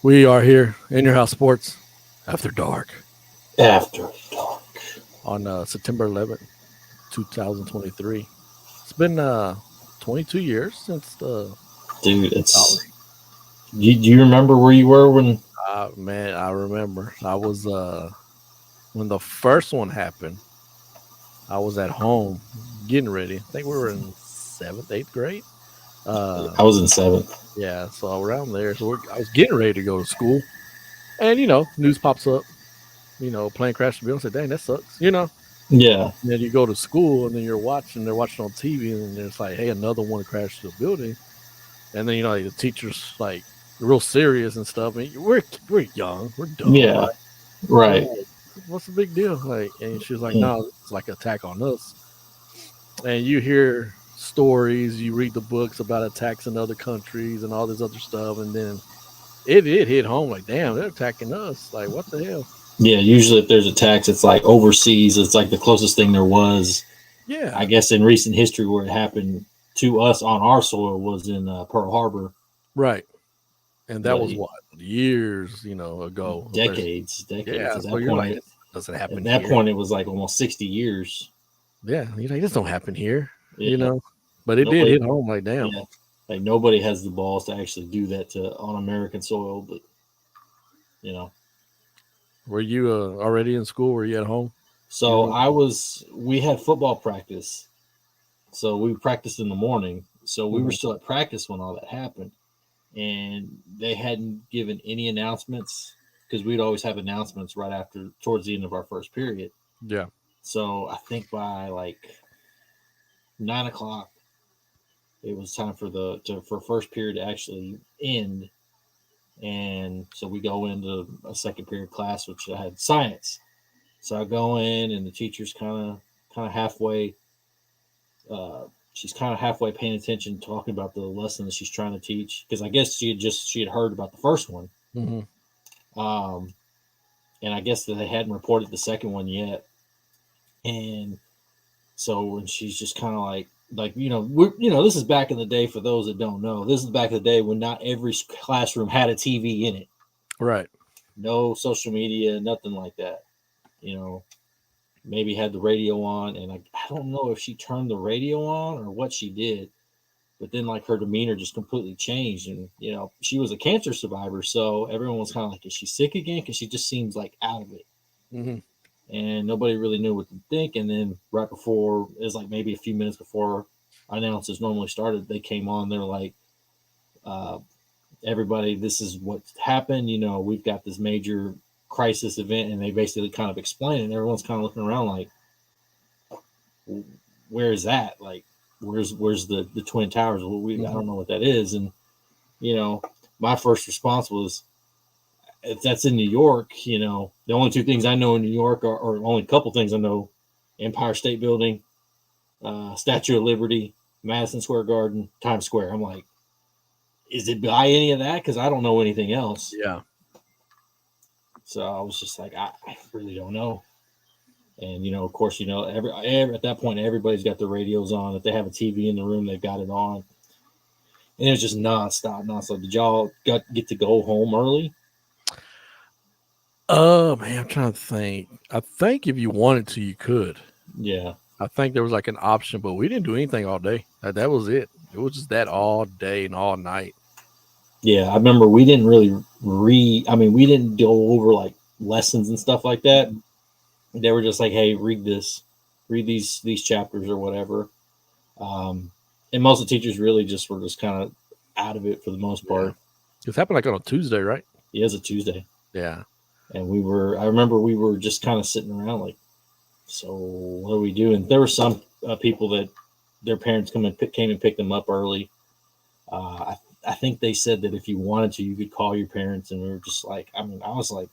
We are here in your house sports after dark After dark. on September 11th, 2023. It's been 22 years since the Dude, college. do you remember where you were when? Man, I remember. I was when the first one happened. I was at home getting ready. I think we were in seventh, eighth grade. I was in seventh. Yeah, so around there. I was getting ready to go to school, and news pops up. Plane crashed the building. I said, "Dang, that sucks." Yeah, And then you go to school and then they're watching on TV and it's like, hey, another one crashed the building. And then, like, the teacher's like real serious and stuff. And we're young, we're dumb. yeah, Like, we're right. like, what's the big deal? Like, and she's like, Mm. no, it's like an attack on us. And you hear stories, you read the books about attacks in other countries and all this other stuff. And then it hit home like, damn, they're attacking us. Like, what the hell? Yeah, usually if there's attacks, it's like overseas. It's like the closest thing there was, I Yeah, guess, in recent history where it happened to us on our soil was in Pearl Harbor. right. And that But was what, years, ago. decades. Yeah, so you're like, this doesn't At happen that here. point, it was like almost 60 years. Yeah, you're like, this don't happen here, Yeah, but it did nobody. hit home like, damn. Yeah, like nobody has the balls to actually do that to on American soil. But you know, Were you already in school? Were you at home? You so remember? I was. We had football practice, so we practiced in the morning. So we were Hmm. still at practice when all that happened, and they hadn't given any announcements because we'd always have announcements right after towards the end of our first period. Yeah. So I think by like 9 o'clock, it was time for for first period to actually end, and so we go into a second period class, which I had science. So I go in, and the teacher's kind of halfway. Uh, she's kind of halfway paying attention, talking about the lesson that she's trying to teach, because I guess she had heard about the first one, Hmm. um, and I guess that they hadn't reported the second one yet. And so when she's just kind of like this is back in the day. For those that don't know, this is back in the day when not every classroom had a TV in it. Right. No social media, nothing like that. You know, maybe had the radio on, and I don't know if she turned the radio on or what she did, but then like her demeanor just completely changed. And she was a cancer survivor, so everyone was kind of like, is she sick again? Because she just seems like out of it, Hmm. and nobody really knew what to think. And then right before, it was like maybe a few minutes before announcers normally started, they came on. They're like, uh, everybody, this is what happened. We've got this major crisis event, and they basically kind of explain it. And everyone's kind of looking around like, where is that? Like, where's the twin towers? Well, I Hmm. don't know what that is. And you know, my first response was, if that's in New York, the only two things I know in New York are, or only a couple things I know: Empire State Building, Statue of Liberty, Madison Square Garden, Times Square. I'm like, is it by any of that? Because I don't know anything else. Yeah. So I was just like, I really don't know. And of course, every at that point, everybody's got their radios on. If they have a TV in the room, they've got it on, and it was just nonstop, nonstop. Did y'all get to go home early? Oh man, I'm trying to think. I think if you wanted to, you could. Yeah, I think there was like an option, but we didn't do anything all day. That was it. It was just that all day and all night. yeah. I remember we didn't really read. I mean, we didn't go over like lessons and stuff like that. Mhm. They were just like, "Hey, read this, read these chapters or whatever." Um, and most of the teachers really just were just kind of out of it for the most Yeah. part. This happened like on a Tuesday, right? Yeah, it was a Tuesday, Yeah. and I remember we were just kind of sitting around like, so what do we do? And there were some people that their parents came and picked them up early. I think they said that if you wanted to, you could call your parents, and we were just like, I mean, I was like,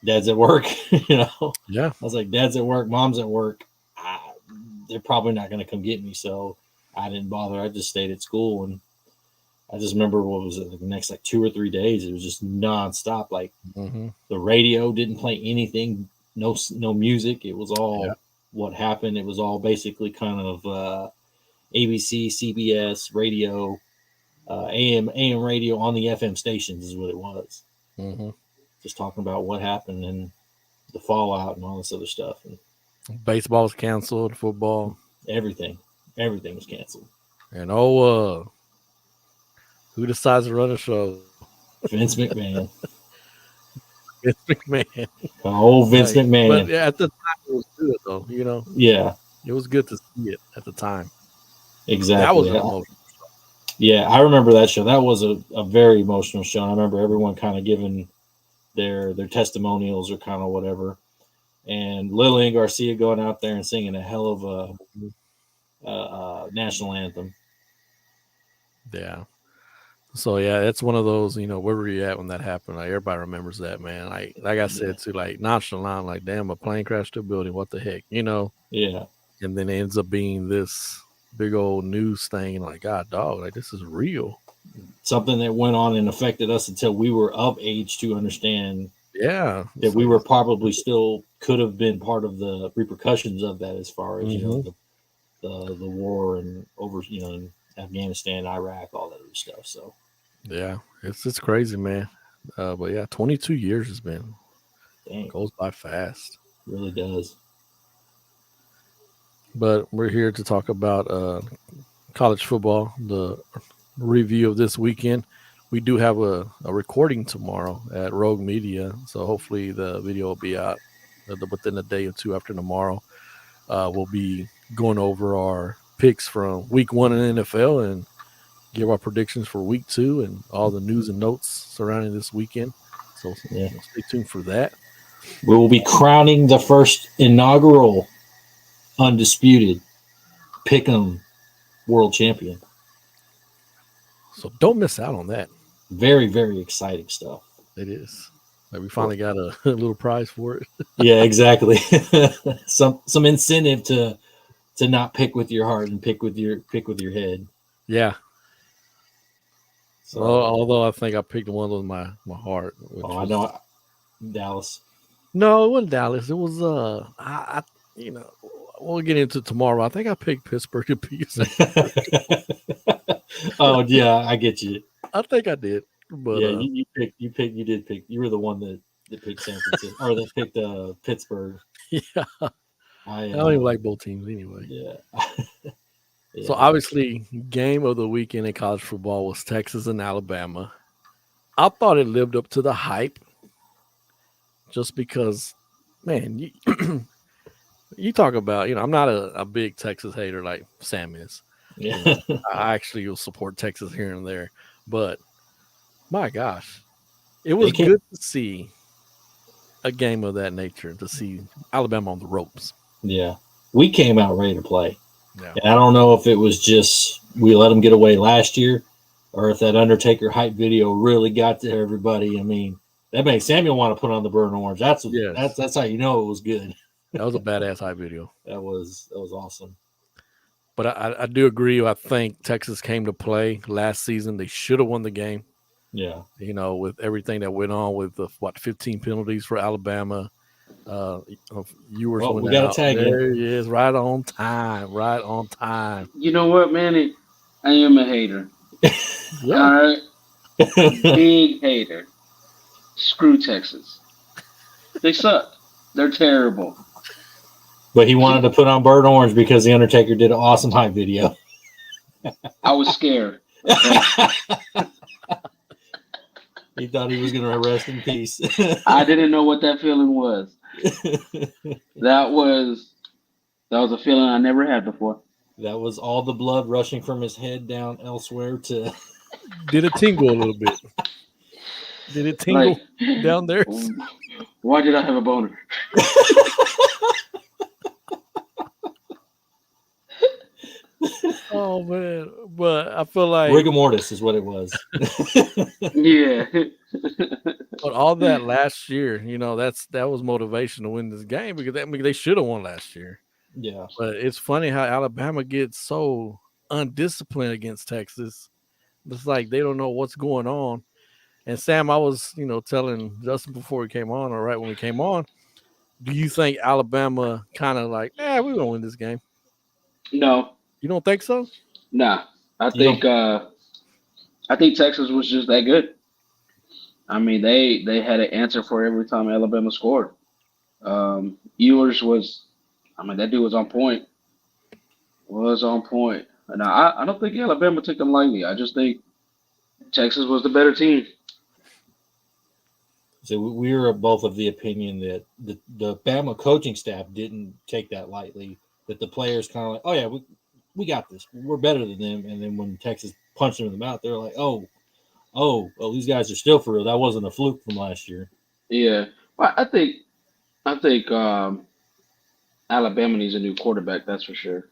Dad's at work, Yeah. I was like, Dad's at work, Mom's at work. I, they're probably not going to come get me, so I didn't bother. I just stayed at school, and I just remember, what was it, like the next like 2 or 3 days, it was just nonstop. Like, Hmm. the radio didn't play anything, no music. It was Yeah. all what happened. It was all basically kind of ABC, CBS radio. AM radio on the FM stations is what it was. Mm-hmm. Just talking about what happened and the fallout and all this other stuff and Baseball was canceled, football, everything was canceled. and who decides to run a show? Vince McMahon. Vince McMahon. Oh, Vince Like, McMahon. But at the time, it was good though. Yeah, it was good to see it at the time. exactly. That was an emotional. Yeah, I remember that show. That was a very emotional show. And I remember everyone kind of giving their testimonials or kind of whatever. And Lillian Garcia going out there and singing a hell of a national anthem. Yeah. So yeah, it's one of those, where were you at when that happened? Like everybody remembers that, man. Like I said too, like nonchalant, like damn, a plane crashed to a building. What the heck, Yeah. And then it ends up being this big old news thing, and like, God, dog, like this is real. Something that went on and affected us until we were of age to understand. Yeah, that we were probably still could have been part of the repercussions of that, as far as the war and over in Afghanistan, Iraq, all that other stuff. So yeah, it's crazy, man. But yeah, 22 years has been. Dang. Goes by fast. Really does. But we're here to talk about college football, the review of this weekend. We do have a recording tomorrow at Rogue Media, so hopefully the video will be out within a day or two after tomorrow. We'll be going over our picks from week 1 in NFL and give our predictions for week 2 and all the news and notes surrounding this weekend. So stay tuned for that. We will be crowning the first inaugural undisputed Pick'em world champion. So don't miss out on that. Very, very exciting stuff. It is. Like we finally got a little prize for it. Yeah, exactly. some incentive to not pick with your heart and pick with your head. Yeah. So, although I think I picked one with my heart. I know Dallas. No, it wasn't Dallas. It was I we'll get into it tomorrow. I think I picked Pittsburgh to beat. Oh yeah, I get you. I think I did. But yeah, you did pick. You were the one that picked San Francisco or that picked Pittsburgh. Yeah. I don't even like both teams anyway. Yeah. So obviously, game of the weekend in college football was Texas and Alabama. I thought it lived up to the hype, just because, man, you talk about, I'm not a big Texas hater like Sam is. Yeah, I actually will support Texas here and there, but my gosh, it was good to see a game of that nature, to see Alabama on the ropes. Yeah, we came out ready to play. Yeah. And I don't know if it was just we let them get away last year, or if that Undertaker hype video really got to everybody. I mean, that made Samuel want to put on the burnt orange. That's how you know it was good. That was a badass hype video. That was awesome. But I do agree. I think Texas came to play last season. They should have won the game. Yeah. With everything that went on with the 15 penalties for Alabama. We got a tag in. There he is, right on time. You know what, man? I am a hater. Yeah. All right, big hater. Screw Texas. They suck. They're terrible. But he wanted to put on burnt orange because the Undertaker did an awesome hype video. I was scared. He thought he was going to rest in peace. I didn't know what that feeling was. That was a feeling I never had before. That was all the blood rushing from his head down elsewhere to. Did it tingle a little bit? Did it tingle down there? Why did I have a boner? Oh man, but I feel like rigor mortis is what it was. Yeah. But all that last year, that was motivation to win this game, because they should have won last year. Yeah. But it's funny how Alabama gets so undisciplined against Texas. It's like they don't know what's going on. And Sam, I was, telling Justin before we came on, or right when we came on, do you think Alabama kind of like, we're gonna win this game? No. You don't think so? Nah. I think I think Texas was just that good. I mean, they had an answer for every time Alabama scored. Ewers was, I mean, that dude was on point. Was on point. And I don't think Alabama took them lightly. I just think Texas was the better team. So we were both of the opinion that the Bama coaching staff didn't take that lightly. That the players kind of like, oh yeah, we got this. We're better than them. And then when Texas punched them in the mouth, they're like, oh, these guys are still for real. That wasn't a fluke from last year. Yeah, well, I think Alabama needs a new quarterback. That's for sure.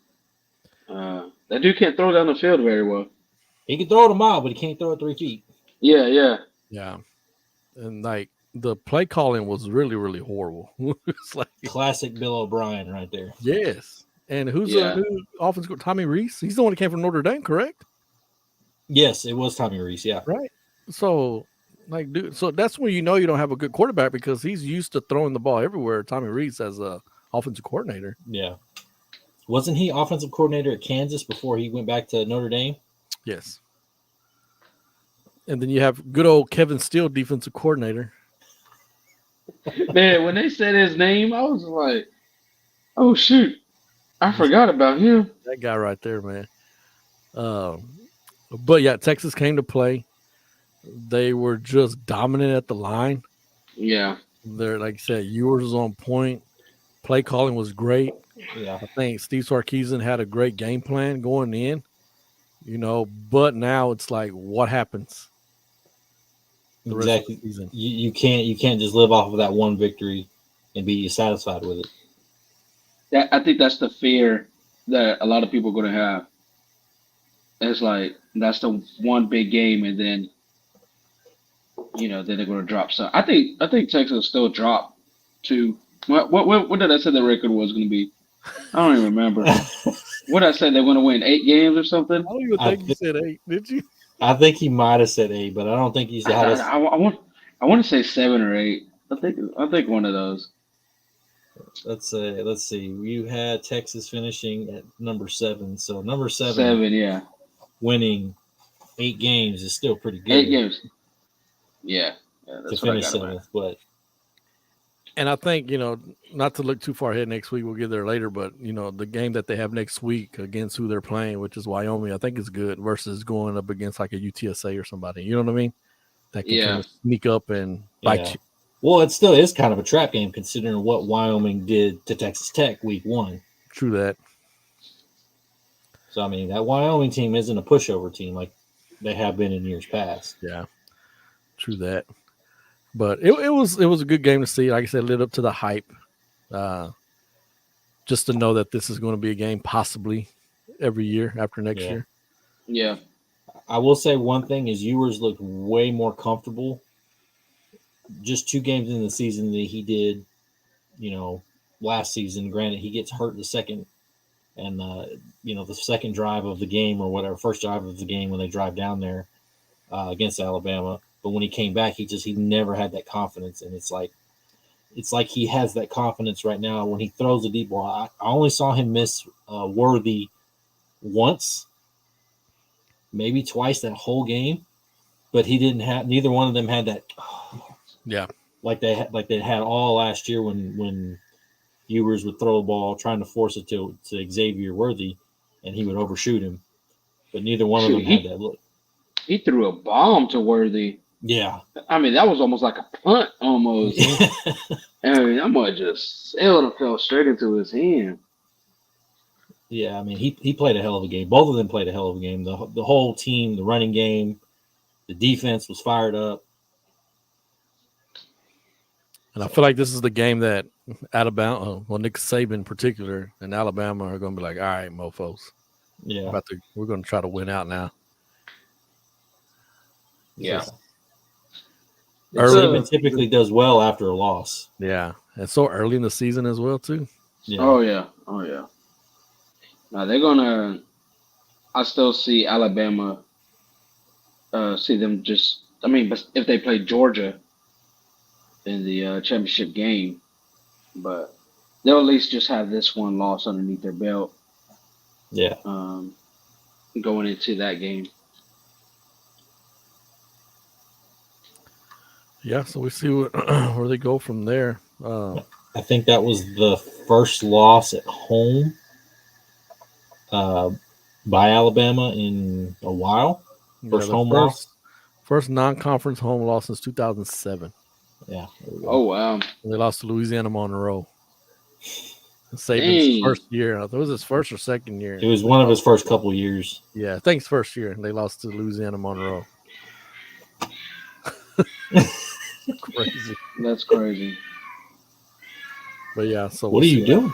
That dude can't throw down the field very well. He can throw it a mile, but he can't throw it 3 feet. Yeah, yeah. Yeah. And like the play calling was really, really horrible. It's like, Classic Bill O'Brien right there. yes. And who's Yeah. the new offense? Tommy Reese? He's the one that came from Notre Dame, correct? Yes, it was Tommy Reese. Yeah. Right. So, like, dude, so that's when you know you don't have a good quarterback because he's used to throwing the ball everywhere. Tommy Reese as a offensive coordinator. Yeah. Wasn't he offensive coordinator at Kansas before he went back to Notre Dame? Yes. And then you have good old Kevin Steele, defensive coordinator. Man, when they said his name, I was like, "Oh shoot, I forgot about him." That guy right there, man. But yeah, Texas came to play. They were just dominant at the line. Yeah, They're like I said, Ewers was on point. Play calling was great. Yeah. I think Steve Sarkisian had a great game plan going in. But now it's like, what happens the rest Exactly. of the season? You can't just live off of that one victory and be satisfied with it. I think that's the fear that a lot of people are going to have. It's like that's the one big game, and then then they're going to drop some. I think Texas will still drop to what did I say the record was going to be? I don't even remember. What did I say they're going to win 8 games or something? I don't even think you said 8, did you? I think he might have said 8, but I don't think he's had I want to say 7 or 8. I think one of those. Let's see. You had Texas finishing at number 7. So number 7 yeah. winning 8 games is still pretty good. 8 games. Yeah, to that's what I finish got. 7th, but And I think, not to look too far ahead next week, we'll get there later, but, the game that they have next week against who they're playing, which is Wyoming, I think is good versus going up against like a UTSA or somebody. You know what I mean? That can kind of sneak up and bite you. Well, it still is kind of a trap game considering what Wyoming did to Texas Tech week 1. True that. So, I mean, that Wyoming team isn't a pushover team like they have been in years past. Yeah, true that. But it was a good game to see. Like I said, lit up to the hype. Just to know that this is going to be a game possibly every year after next year. Yeah. I will say one thing is Ewers looked way more comfortable just 2 games in the season than he did, last season. Granted, he gets hurt the second and, the second drive of the game or whatever, first drive of the game when they drive down there against Alabama. But when he came back, he never had that confidence. And it's like he has that confidence right now when he throws a deep ball. I only saw him miss Worthy once, maybe twice that whole game, but neither one of them had that. Yeah. Like they had all last year when Ewers would throw a ball trying to force it to Xavier Worthy and he would overshoot him. But neither one of them had that look. He threw a bomb to Worthy. Yeah. I mean, that was almost like a punt almost. I mean, that might just sailed and fell straight into his hand. Yeah, I mean, he played a hell of a game. Both of them played a hell of a game. The whole team, the running game, the defense was fired up. And I feel like this is the game that Alabama, Nick Saban in particular, and Alabama are going to be like, all right, mofos. Yeah. We're going to try to win out now. Yeah. Saban typically does well after a loss. Yeah. And so early in the season as well, too. Yeah. Oh, yeah. Now, they're going to – I still see Alabama see them just – but if they play Georgia – in the championship game, but they'll at least just have this one loss underneath their belt. Yeah. Going into that game. Yeah, so we see what, where they go from there. I think that was the first loss at home uh, by Alabama in a while. Yeah, First the home loss. first non-conference home loss since 2007. Yeah. There we go. Oh wow. They lost to Louisiana Monroe. Saban's Dang. first year. I thought it was his first or second year. It was one of his first couple years. Yeah, I think his first year. They lost to Louisiana Monroe. Crazy. That's crazy. But yeah, so What we'll are see you doing?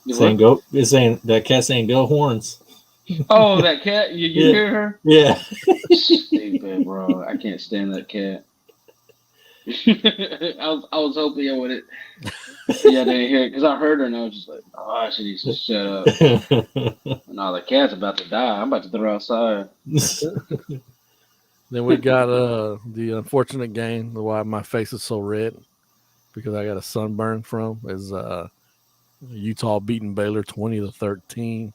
You Saying what? go. It's saying that cat saying go horns. Oh, that cat. You Yeah. hear her? Yeah. Stupid, bro. I can't stand that cat. I was hoping I would it. Yeah, I didn't hear it because I heard her and I was just like, oh, she needs to shut up. No, the cat's about to die. I'm about to throw her outside. Then we got the unfortunate game. Why my face is so red because I got a sunburn from is Utah beating Baylor 20-13.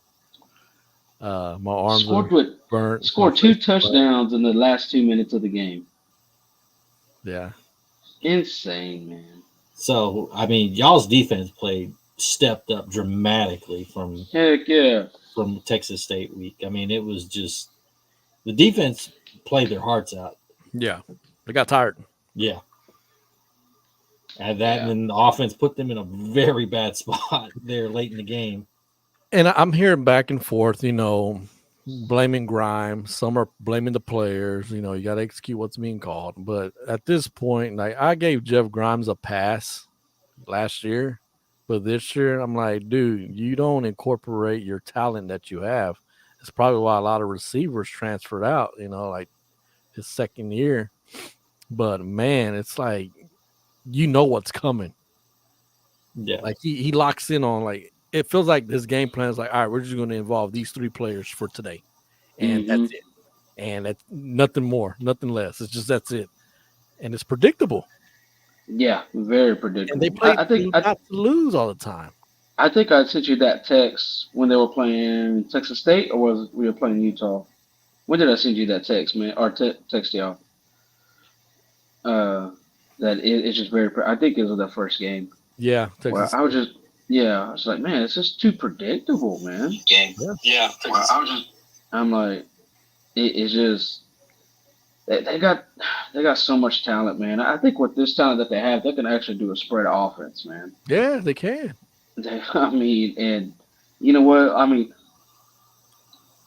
My arms Scored are with burnt. scored My two face is burnt. touchdowns in the last 2 minutes of the game. Yeah, Insane, man. So I mean, y'all's defense stepped up dramatically Heck yeah. from Texas State week. I mean, it was just the defense played their hearts out. yeah. They got tired. Yeah. And that, Yeah. and then the offense put them in a very bad spot there late in the game. And I'm hearing back and forth, blaming Grimes. Some are blaming the players. You got to execute what's being called. But at this point, like I gave Jeff Grimes a pass last year, but this year I'm like, dude, you don't incorporate your talent that you have. It's probably why a lot of receivers transferred out. Like his second year. But man, it's like what's coming. Yeah. Like he locks in on like. It feels like his game plan is like, all right, we're just going to involve these three players for today. And that's it. And that's nothing more, nothing less. It's just that's it. And it's predictable. Yeah, very predictable. And they play I think not to lose all the time. I think I sent you that text when they were playing Texas State, or was we were playing Utah? When did I send you that text, man? Or text y'all? That it's just very. I think it was the first game. Yeah. Well, I was like, man, it's just too predictable, man. Game. Yeah. Well, I'm like, it's just they got so much talent, man. I think with this talent that they have, they can actually do a spread offense, man. Yeah, they can. I mean, and you know what? I mean,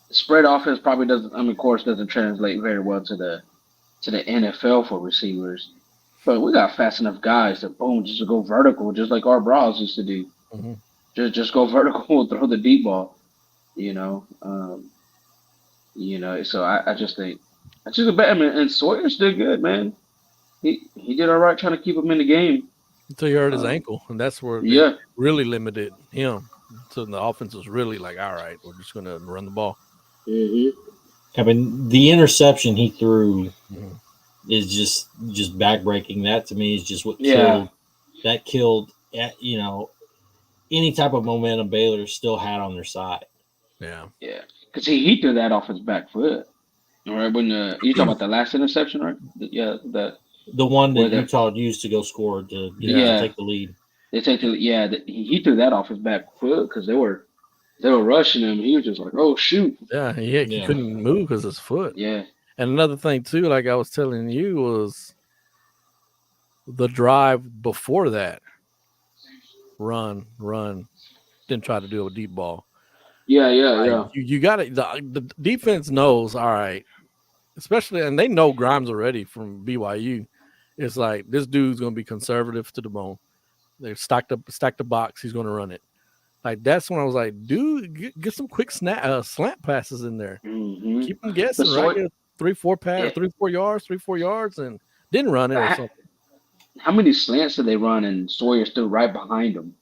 spread offense probably doesn't. I mean, of course, doesn't translate very well to the NFL for receivers. But we got fast enough guys to boom, just to go vertical, just like our Bras used to do. Mm-hmm. Just go vertical and throw the deep ball. So I just think I mean, and Sawyer's did good, man. He did all right trying to keep him in the game. Until he hurt his ankle, and that's where Yeah. they really limited him. So the offense was really like, all right, we're just going to run the ball. I mean, the interception he threw Mhm. is just backbreaking. That to me is just what Yeah. killed any type of momentum Baylor still had on their side. Yeah. Yeah, because he threw that off his back foot. All right, when you talking about the last interception, right? The one that Where the- Utah used to go score to Yeah. take the lead. They take he threw that off his back foot because they were rushing him. He was just like, oh shoot. Yeah. He Yeah. couldn't move because his foot. Yeah. And another thing too, like I was telling you, was the drive before that. Run. Didn't try to do a deep ball. Yeah. Like, you got it. The defense knows, all right, especially, and they know Grimes already from BYU. It's like this dude's gonna be conservative to the bone. They're stacked the box. He's gonna run it. Like that's when I was like, dude, get some quick slant passes in there. Mm-hmm. Keep them guessing, But right? Get a 3-4 yards, and didn't run it or something. How many slants did they run and Sawyer stood right behind them?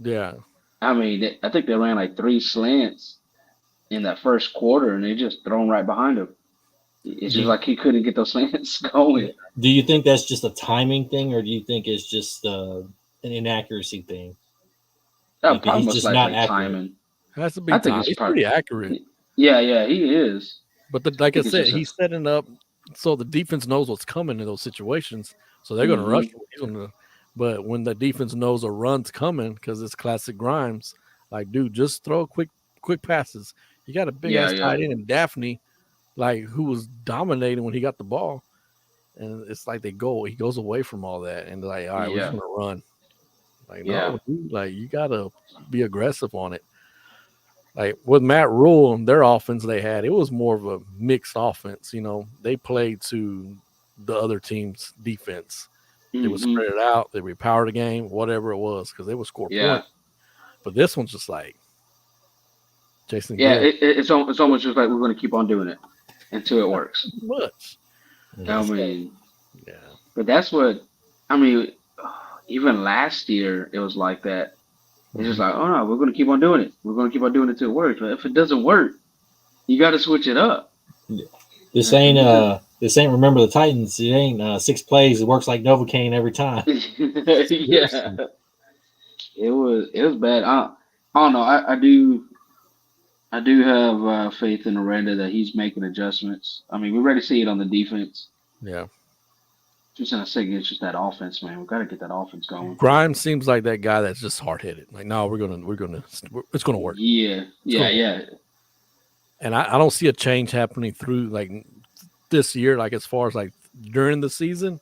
Yeah. I mean, I think they ran like 3 slants in that first quarter, and they just thrown right behind him. It's just like he couldn't get those slants going. Do you think that's just a timing thing, or do you think it's just an inaccuracy thing? That Like, probably he's most just likely not accurate. timing. Has to be I think time. it's He's probably- pretty accurate. Yeah, he is. But like I think it's said, just he's setting up so the defense knows what's coming in those situations, so they're going to rush him. He's going to, but when the defense knows a run's coming because it's classic Grimes, like dude, just throw quick passes. You got a big ass tight end and Daphne, like who was dominating when he got the ball, and it's like he goes away from all that and like, all right, we're just going to run. Like no, dude, like you got to be aggressive on it. Like with Matt Rule, their offense they had, it was more of a mixed offense. You know, they played to the other team's defense. They would spread it out. They would power the game, whatever it was, because they would score points. But this one's just like Jason. Yeah, it's almost just like we're going to keep on doing it until it works. Much. I mean, yeah. But that's what I mean. Even last year, it was like that. It's just like, oh no, we're going to keep on doing it. We're going to keep on doing it till it works. But if it doesn't work, you got to switch it up. This ain't Remember the Titans. It ain't 6 plays. It works like Novocaine every time. Yeah, it was bad. I don't know. I do have faith in Aranda that he's making adjustments. I mean, we already see it on the defense. Yeah. Just in a second, it's just that offense, man. We got to get that offense going. Grimes seems like that guy that's just hard headed. Like, no, it's gonna work. Yeah. And I don't see a change happening through like this year, like as far as like during the season.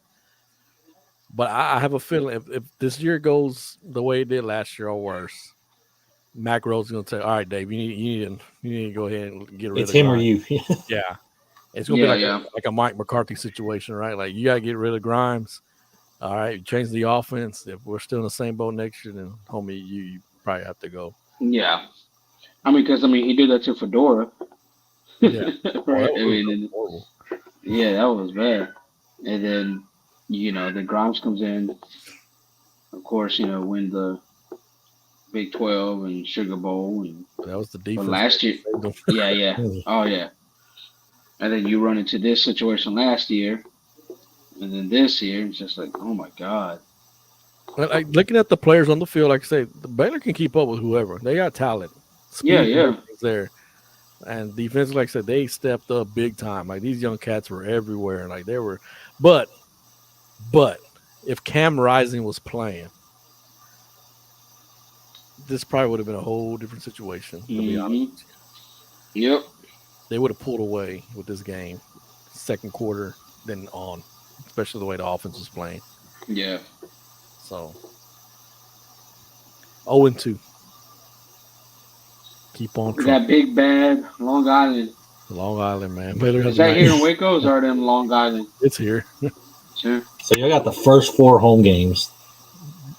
But I have a feeling if this year goes the way it did last year or worse, Mac Rose is gonna say, "All right, Dave, you need to go ahead and get rid of him Grimes." or you." Yeah. It's gonna be like a Mike McCarthy situation, right? Like you gotta get rid of Grimes. All right, change the offense. If we're still in the same boat next year, then homie, you probably have to go. Yeah, because he did that to Fedora. Yeah, right. That was bad. And then the Grimes comes in. Of course, win the Big 12 and Sugar Bowl, and that was the defense last year. Yeah. Oh yeah. And then you run into this situation last year, and then this year, it's just like, oh my God. Like looking at the players on the field, like I say, the Baylor can keep up with whoever. They got talent. Speed is there. And defense, like I said, they stepped up big time. Like these young cats were everywhere. Like they were, but if Cam Rising was playing, this probably would have been a whole different situation, to be honest with you. Yep. They would have pulled away with this game, second quarter, then on, especially the way the offense was playing. Yeah. So, 0-2. Keep on. That big bad Long Island. Long Island, man. Is that here in Waco or are they in Long Island? It's here. Sure. So you got the first 4 home games.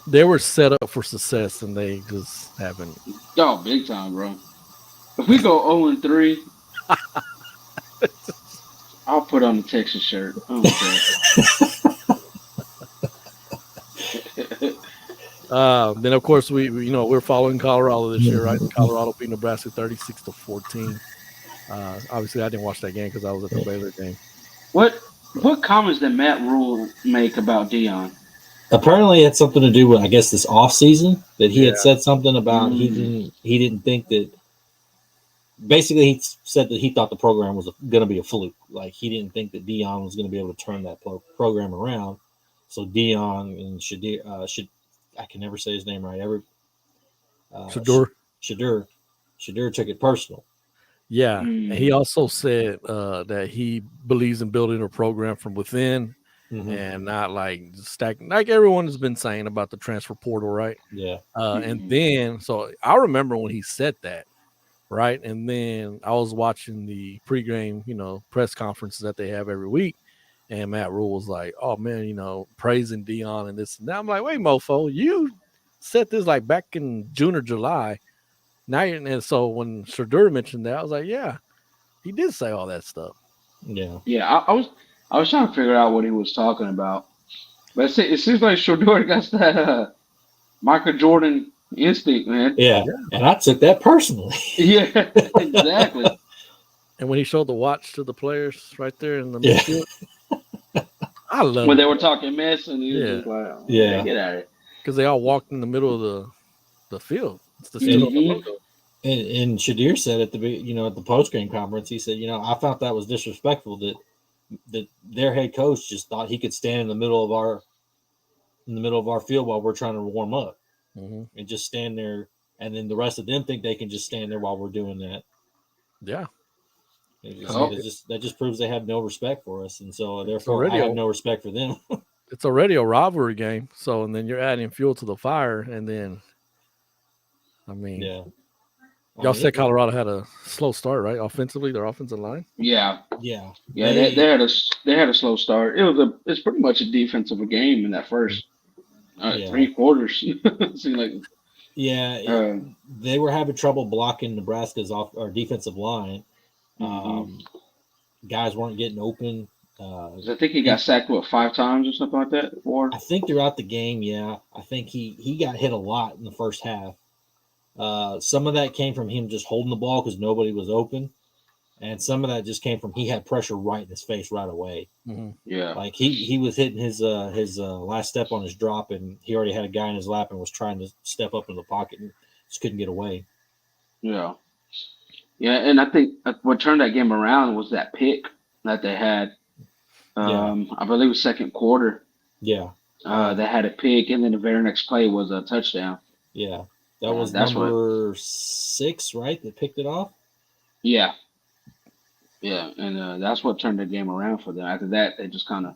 They were set up for success, and they just haven't. Oh, big time, bro. If we go 0-3, I'll put on the Texas shirt. I don't care. Then of course we're following Colorado this year, right? Colorado beat Nebraska 36-14. Obviously, I didn't watch that game because I was at the Baylor game. What comments did Matt Rule make about Deion? Apparently, it had something to do with, I guess, this off season that he had said something about. He didn't think that. Basically, he said that he thought the program was going to be a fluke. Like he didn't think that Deion was going to be able to turn that program around. So Deion and Shadir, I can never say his name right. Shadur took it personal. Yeah, and he also said that he believes in building a program from within and not like stacking, like everyone has been saying about the transfer portal, right? Yeah. And then, so I remember when he said that, right? And then I was watching the pregame, press conferences that they have every week, and Matt Rule was like, "Oh man, praising Deion and this." And that. I'm like, "Wait, mofo, you said this like back in June or July." Now, and so when Shadur mentioned that, I was like, "Yeah, he did say all that stuff." Yeah. Yeah, I was trying to figure out what he was talking about, but it seems like Shadur got that Michael Jordan instinct, man. Yeah, and I took that personally. Yeah, exactly. And when he showed the watch to the players right there in the midfield, I love when they were talking mess, and he was just like, oh, yeah, get out of it, because they all walked in the middle of the field. It's the still logo. And Shadir said at the post game conference, he said, I felt that was disrespectful that their head coach just thought he could stand in the middle of our field while we're trying to warm up Mm-hmm. and just stand there, and then the rest of them think they can just stand there while we're doing that. Yeah. That just proves they have no respect for us, and so therefore I already have no respect for them. It's already a rivalry game. So, and then you're adding fuel to the fire. And then, I mean, Yeah. y'all said Colorado had a slow start, right? Offensively, their offensive line. Yeah, Yeah. they had a slow start. It's pretty much a defensive game in that first 3 quarters. It seemed like they were having trouble blocking Nebraska's defensive line. Guys weren't getting open. I think he got sacked 5 times or something like that. Or I think throughout the game, I think he got hit a lot in the first half. Some of that came from him just holding the ball because nobody was open, and some of that just came from he had pressure right in his face right away. Mm-hmm. Yeah, like he was hitting his last step on his drop, and he already had a guy in his lap and was trying to step up in the pocket and just couldn't get away. Yeah, and I think what turned that game around was that pick that they had. I believe it was second quarter. Yeah. They had a pick, and then the very next play was a touchdown. Yeah. That was number 6, right? That picked it off? Yeah. Yeah, and that's what turned the game around for them. After that, they just kind of,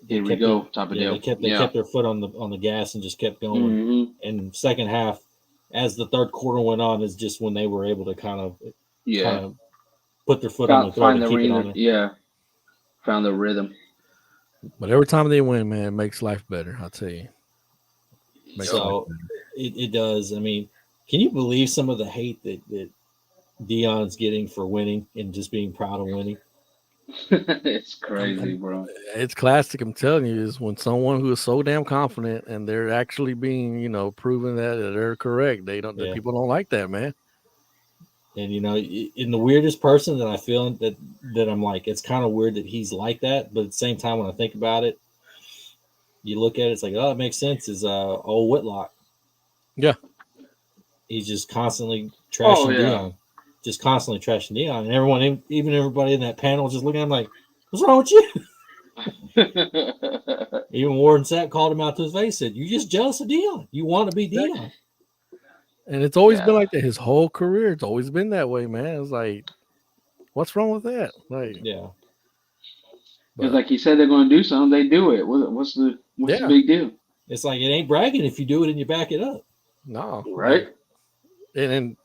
here we go, type of deal. They kept their foot on the gas and just kept going. Mm-hmm. And second half, as the third quarter went on, is just when they were able to kind of put their foot on the throat and keep it on it. Yeah. Found the rhythm. But every time they win, man, it makes life better. I'll tell you. It does. I mean, can you believe some of the hate that Deion's getting for winning and just being proud of winning? It's crazy, bro. It's classic. I'm telling you, is when someone who is so damn confident and they're actually being, proven that they're correct. They don't. People don't like that, man. And in the weirdest person that I feel that I'm like, it's kind of weird that he's like that, but at the same time, when I think about it, you look at it, it's like, oh, it makes sense. Is old Whitlock? Yeah, he's just constantly trashing Deion, just constantly trashing Deion, and everyone, even everybody in that panel, just looking at him like, "What's wrong with you?" Even Warren Sapp called him out to his face, said, "You're just jealous of Deion. You want to be Deion." And it's always been like that his whole career. It's always been that way, man. It's like, what's wrong with that? Like, it's like he said they're going to do something, they do it. What's the big deal? It's like it ain't bragging if you do it and you back it up. No, right? And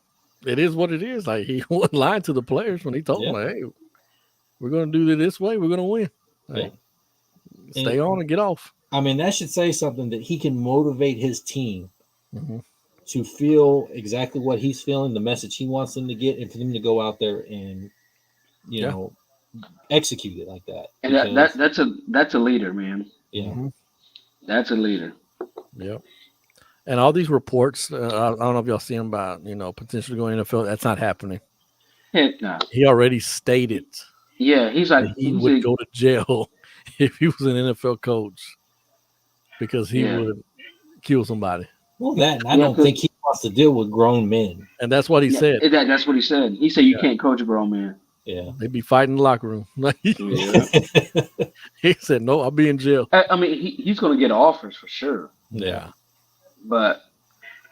it is what it is. Like he wasn't lying to the players when he told them, like, "Hey, we're going to do it this way. We're going to win. Like, stay on and get off." I mean, that should say something that he can motivate his team. Mm-hmm. To feel exactly what he's feeling, the message he wants them to get, and for them to go out there and, execute it like that. And that's a leader, man. Yeah, mm-hmm. That's a leader. Yep. And all these reports, I don't know if y'all see them about, potentially going to NFL. That's not happening. Heck no. He already stated. Yeah, he's like he would go to jail if he was an NFL coach because he would kill somebody. Well, I don't think he wants to deal with grown men. And that's what he said. That's what he said. He said you can't coach a grown man. Yeah. They'd be fighting in the locker room. He said, no, I'll be in jail. I mean, he's going to get offers for sure. Yeah. But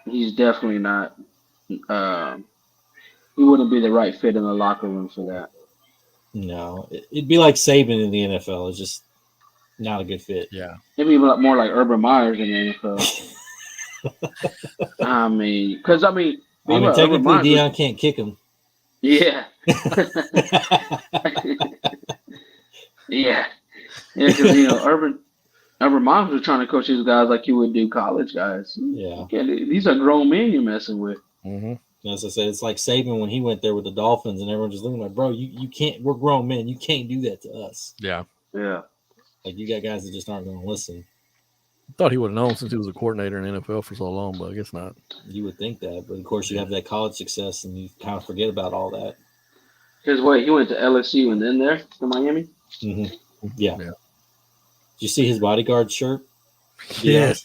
he's definitely not he wouldn't be the right fit in the locker room for that. No. It'd be like Saban in the NFL. It's just not a good fit. Yeah. It'd be more like Urban Myers in the NFL. I mean, technically Deion can't kick him. Yeah. Because Urban Myers was trying to coach these guys like you would do college guys. Yeah. These are grown men you're messing with. Mm-hmm. As I said, it's like Saban when he went there with the Dolphins, and everyone just looking like, bro, you can't. We're grown men. You can't do that to us. Yeah. Yeah. Like you got guys that just aren't going to listen. I thought he would have known since he was a coordinator in the NFL for so long, but I guess not. You would think that, but of course you have that college success, and you kind of forget about all that. Because he went to LSU and then there to Miami. Mm-hmm. Yeah. Did you see his bodyguard shirt? Yes.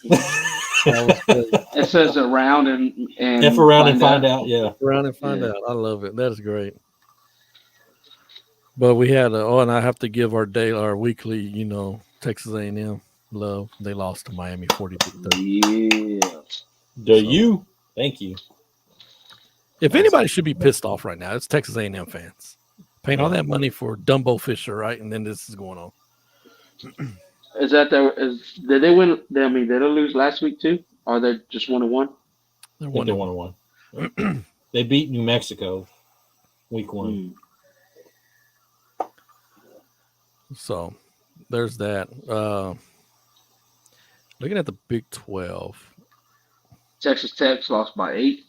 It says around and F around and find out. Yeah. Around and find out. I love it. That is great. But we had and I have to give our weekly, Texas A&M love. They lost to Miami 42-30. Yeah. Do So- you? Thank you. If Nice. anybody should be pissed off right now, it's Texas A&M fans. Paying all Yeah. that money for Dumbo Fisher, right? And then this is going on. Is that did they win? I mean, did they lose last week too? Or they just 1-1? They're I think they're 1-1. 1-1. They beat New Mexico week 1. So there's that. Looking at the Big 12. Texas Tech lost by 8.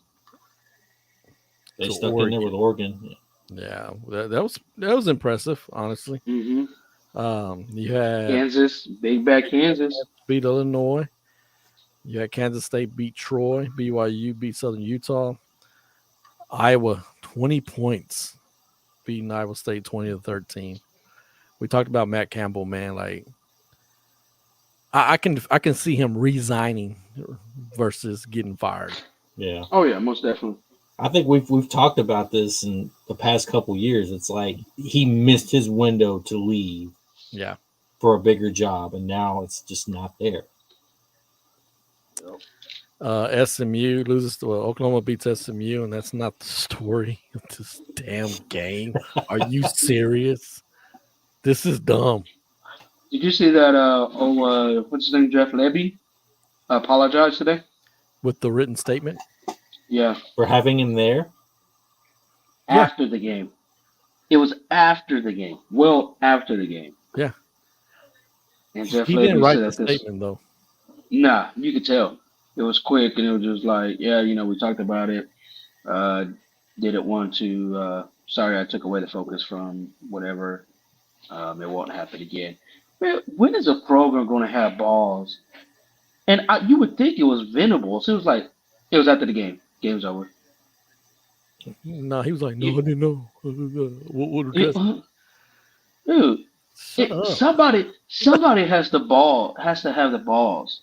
They To stuck in there with Oregon. Yeah, that was impressive, honestly. Mm-hmm. You had Kansas, big bad Kansas. beat Illinois. You had Kansas State beat Troy. BYU beat Southern Utah. Iowa 20 points, beating Iowa State 20-13. We talked about Matt Campbell, man. Like I can see him resigning versus getting fired. Yeah. Oh yeah, most definitely. I think we've talked about this in the past couple years. It's like he missed his window to leave Yeah. for a bigger job, and now it's just not there. SMU loses to Oklahoma beats SMU, and that's not the story of this damn game. Are you serious? This is dumb. Did you see that? What's his name? Jeff Lebby apologized today. With the written statement. Yeah, For having him there, Yeah. after the game. It was after the game. Well, after the game. Yeah. And Jeff He Lebby didn't write said the that this. statement though. Nah, you could tell. It was quick, and it was just like, yeah, we talked about it. Didn't want to. Sorry, I took away the focus from whatever. It won't happen again. Man, when is a program going to have balls? And you would think it was Venables. It was like, it was after the game. Game's over. No, he was like, no, I didn't know. What address? Dude, Shut up. somebody has to have the balls,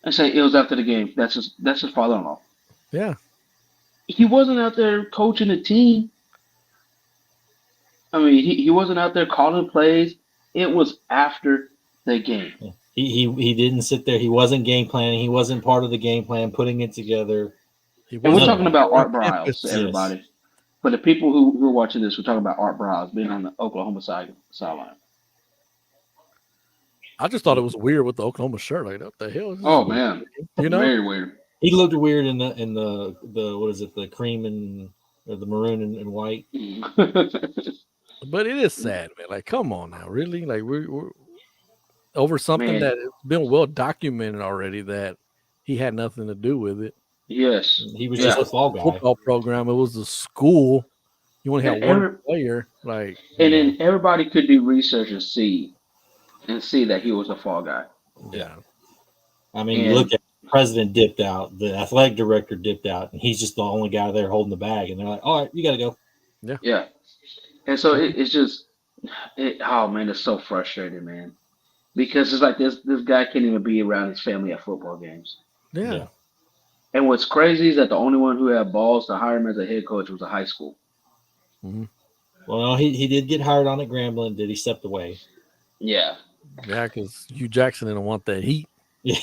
and say it was after the game. That's his father-in-law. Yeah. He wasn't out there coaching the team. I mean, he wasn't out there calling plays. It was after the game. he didn't sit there. He wasn't game planning. He wasn't part of the game plan, putting it together. And we're wasn't talking about Art on Briles, campus. everybody. For the people who are watching this, we're talking about Art Briles being on the Oklahoma sideline. I just thought it was weird with the Oklahoma shirt. Like, what the hell is this? Oh man, You know? very weird. He looked weird in the what is it, the cream and or the maroon and white. But it is sad, man. Like, come on now, really? Like, we're over something Man. that has been well documented already that he had nothing to do with it. Yes. He was Yeah. just a fall guy. Football program. It was a school. You only had And one player. Like, And then everybody could do research and see that he was a fall guy. yeah. I mean, And- you look at the president dipped out, the athletic director dipped out, and he's just the only guy there holding the bag. And they're like, all right, you got to go. Yeah. And so it's just, oh man, it's so frustrating, man. Because it's like this guy can't even be around his family at football games. Yeah. Yeah. And what's crazy is that the only one who had balls to hire him as a head coach was a high school. Well, no, he did get hired on at Grambling. Did he stepped away? Yeah. Yeah, because Hugh Jackson didn't want that heat. Yeah.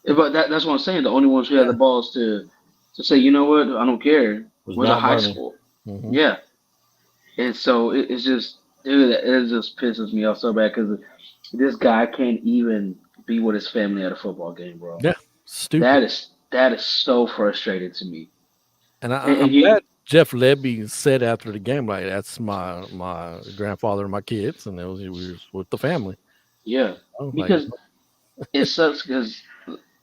But that's what I'm saying. The only ones who had the balls to say, you know what, I don't care, was a Mount high Vernon. school. Mhm. Yeah. And so it's just, dude, it just pisses me off so bad because this guy can't even be with his family at a football game, bro. Yeah. Stupid. That is so frustrating to me. And and I'm you- glad Jeff Lebby said after the game, like, that's my grandfather and my kids, and we were with the family. Yeah. I was like, Because it sucks because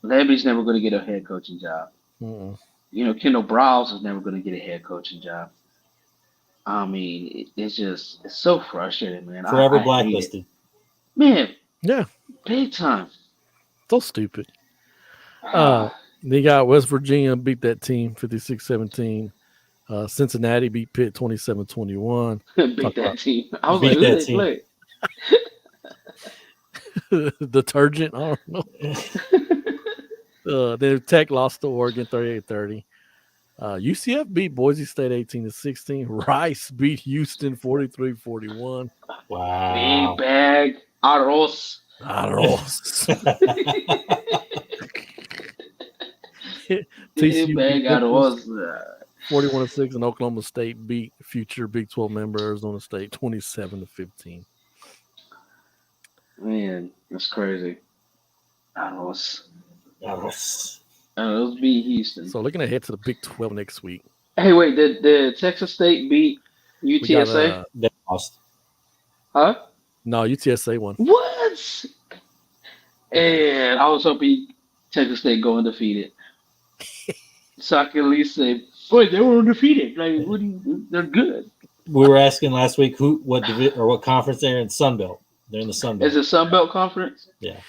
Lebby's never going to get a head coaching job. mm-mm. You know, Kendall Browse is never going to get a head coaching job. I mean, it's so frustrating, man. Forever I hate it. blacklisted. Man, Yeah, big time. so stupid. They got West Virginia beat that team 56-17. Cincinnati beat Pitt 27-21. Beat that team. I was Beat like, who that they team. Oh, play? Detergent, I don't know. Then Tech lost to Oregon 38-30. UCF beat Boise State 18-16. Rice beat Houston 43-41. Wow. Big bag arroz. I don't know. Big TCU bag beat Memphis arroz. 41-6, and Oklahoma State beat future Big 12 member Arizona State 27-15. Man, that's crazy. Arroz. Arroz. Arroz beat Houston. So looking ahead to the Big 12 next week, Hey, wait, did Texas State beat we got UTSA? They lost. Huh? no UTSA won. What? And I was hoping Texas State go undefeated. So I can at least say, boy, they were undefeated. Like, they're good. We were asking last week what conference they're in. Sun Belt. They're in the Sun Belt. Is it Sun Belt Conference? Yeah.